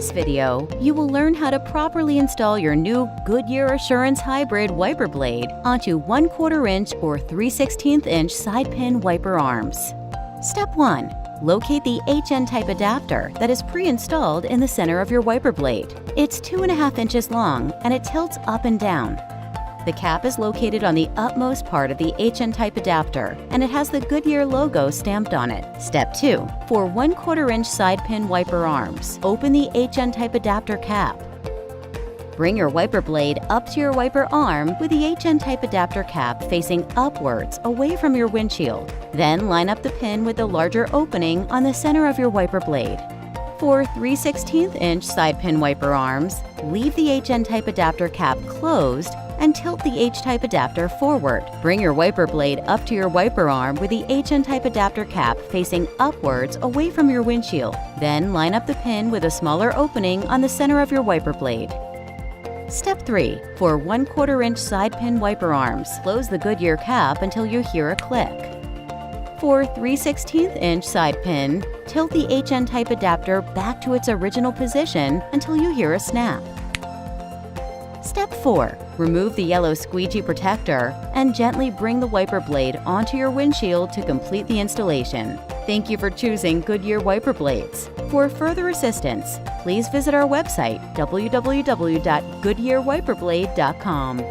this video, you will learn how to properly install your new Goodyear Assurance Hybrid wiper blade onto 1/4 inch or 3/16 inch side pin wiper arms. Step 1. Locate the HN-type adapter that is pre-installed in the center of your wiper blade. It's 2.5 inches long and it tilts up and down. The cap is located on the utmost part of the HN-type adapter, and it has the Goodyear logo stamped on it. Step 2. For 1/4 inch side pin wiper arms, open the HN-type adapter cap. Bring your wiper blade up to your wiper arm with the HN-type adapter cap facing upwards away from your windshield. Then line up the pin with the larger opening on the center of your wiper blade. For 3/16 inch side pin wiper arms, leave the HN-type adapter cap closed and tilt the H-type adapter forward. Bring your wiper blade up to your wiper arm with the HN-type adapter cap facing upwards away from your windshield. Then line up the pin with a smaller opening on the center of your wiper blade. Step 3. For 1/4 inch side pin wiper arms, close the Goodyear cap until you hear a click. For 3/16 inch side pin, tilt the HN-type adapter back to its original position until you hear a snap. Step 4. Remove the yellow squeegee protector and gently bring the wiper blade onto your windshield to complete the installation. Thank you for choosing Goodyear wiper blades. For further assistance, please visit our website www.goodyearwiperblade.com.